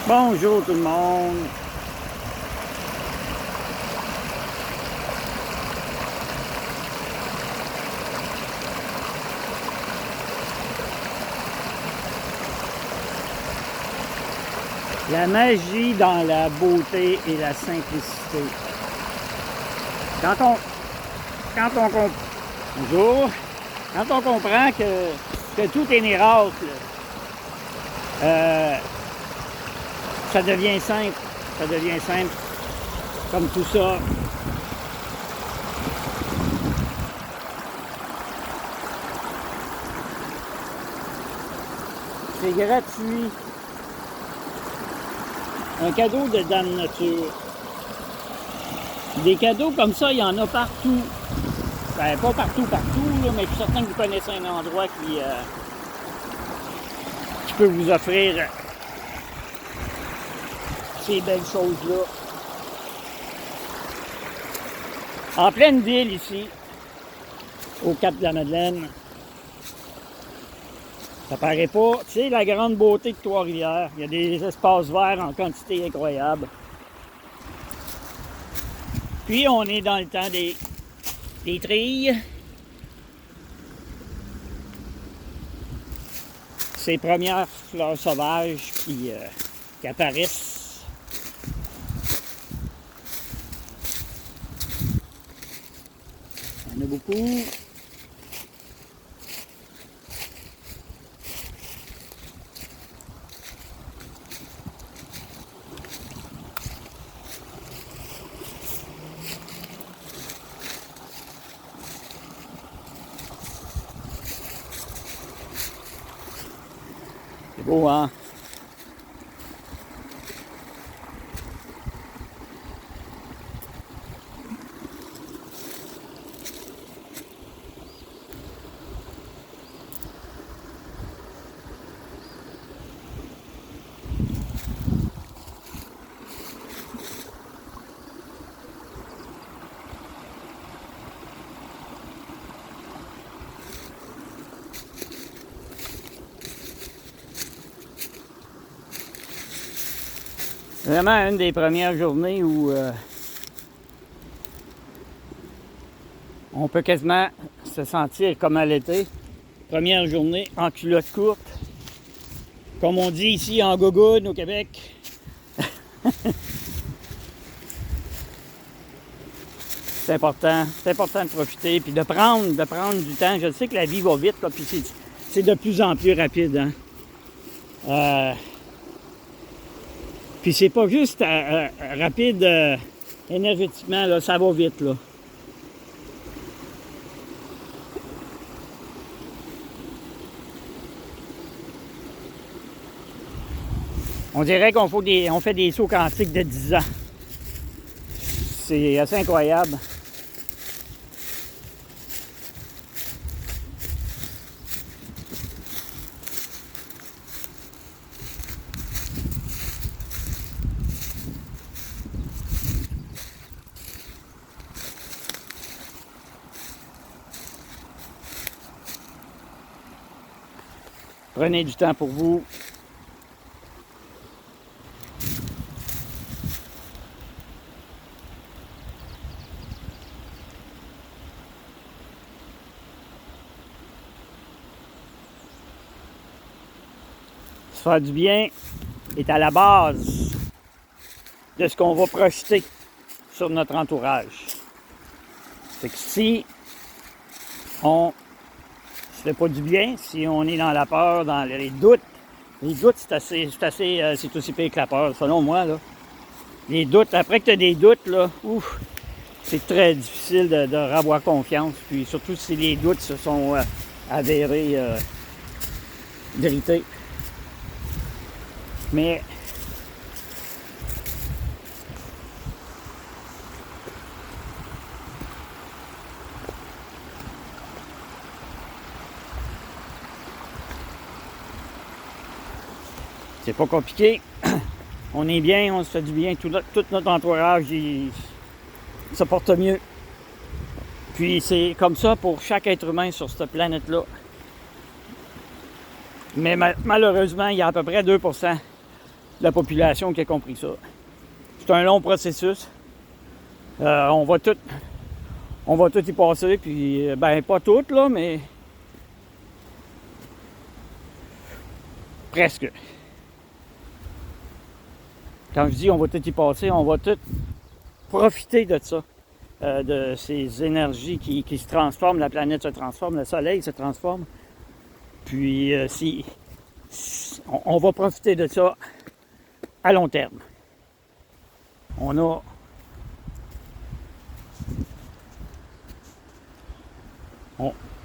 Bonjour tout le monde. La magie dans la beauté et la simplicité. Bonjour. Quand on comprend que tout est miracle, ça devient simple. Ça devient simple. Comme tout ça. C'est gratuit. Un cadeau de Dame Nature. Des cadeaux comme ça, il y en a partout. Ben, pas partout, là, mais je suis certain que vous connaissez un endroit qui peut vous offrir ces belles choses-là. En pleine ville ici, au Cap de la Madeleine. Ça paraît pas. Tu sais, la grande beauté de Trois-Rivières. Il y a des espaces verts en quantité incroyable. Puis, on est dans le temps des trilles. Ces premières fleurs sauvages qui apparaissent. Il y en a beaucoup. C'est beau, hein? Vraiment une des premières journées où on peut quasiment se sentir comme à l'été. Première journée en culotte courte. Comme on dit ici en gogoune au Québec. C'est important de profiter puis de prendre du temps. Je sais que la vie va vite, là, puis c'est de plus en plus rapide. Hein? Puis c'est pas juste rapide énergétiquement, là, ça va vite, là. On dirait qu'on fait des sauts quantiques de 10 ans. C'est assez incroyable. Prenez du temps pour vous. Se faire du bien est à la base de ce qu'on va projeter sur notre entourage. C'est que si on se fait pas du bien, si on est dans la peur, dans les doutes, c'est aussi pire que la peur, selon moi, là. Les doutes, après que tu as des doutes, là, c'est très difficile de avoir confiance. Puis surtout si les doutes se sont avérés vérité. Mais c'est pas compliqué. On est bien, on se fait du bien, tout notre entourage se porte mieux. Puis c'est comme ça pour chaque être humain sur cette planète-là. Mais malheureusement, il y a à peu près 2% la population qui a compris ça. C'est un long processus. On va tout y passer, puis ben pas tout là, mais presque. Quand je dis on va tout y passer, on va tout profiter de ça, de ces énergies qui se transforment, la planète se transforme, le soleil se transforme. Puis on va profiter de ça à long terme.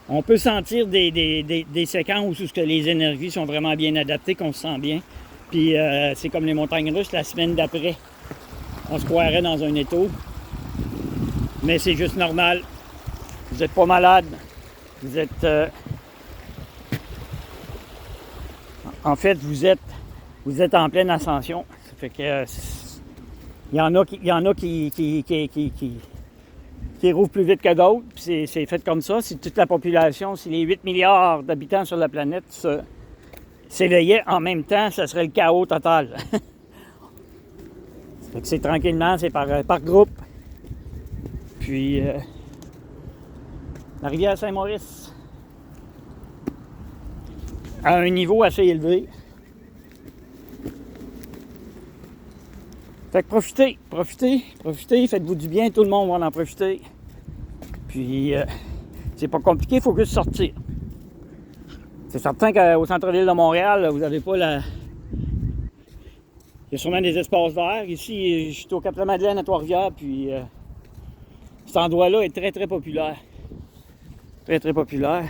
On peut sentir des séquences où les énergies sont vraiment bien adaptées, qu'on se sent bien. Puis c'est comme les montagnes russes, la semaine d'après, on se croirait dans un étau. Mais c'est juste normal. Vous n'êtes pas malade. Vous êtes... en fait, vous êtes en pleine ascension. Ça fait que... il y en a qui rouvent plus vite que d'autres. Puis c'est fait comme ça. Si toute la population, si les 8 milliards d'habitants sur la planète s'éveillaient en même temps, ça serait le chaos total. Fait que c'est tranquillement, c'est par groupe. Puis, la rivière Saint-Maurice, à un niveau assez élevé. Fait que profitez, faites-vous du bien, tout le monde va en profiter. Puis, c'est pas compliqué, il faut juste sortir. C'est certain qu'au centre-ville de Montréal, vous n'avez pas la... Il y a sûrement des espaces verts. Ici, je suis au Cap-la-Madeleine à Trois-Rivières, puis cet endroit-là est très, très populaire. Très, très populaire.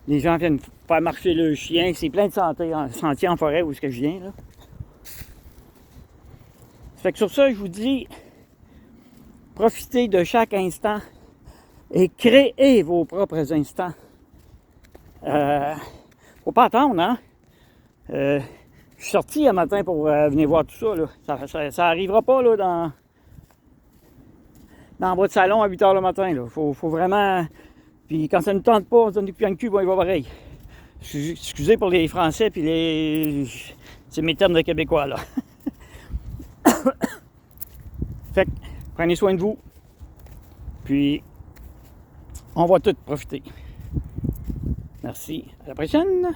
Les gens viennent faire marcher leurs chiens. C'est plein de sentiers en forêt où est-ce que je viens, là. Ça fait que sur ça, je vous dis, profitez de chaque instant et créez vos propres instants. Faut pas attendre, hein? Je suis sorti un matin pour venir voir tout ça, là. Ça arrivera pas là, dans le bas de salon à 8 h le matin. Là. Faut vraiment... Puis quand ça ne tente pas, on se donne du pied en cul, bon, il va pareil. Excusez pour les Français, puis les... C'est mes termes de Québécois, là. Fait que, prenez soin de vous. Puis, on va tous profiter. Merci. À la prochaine.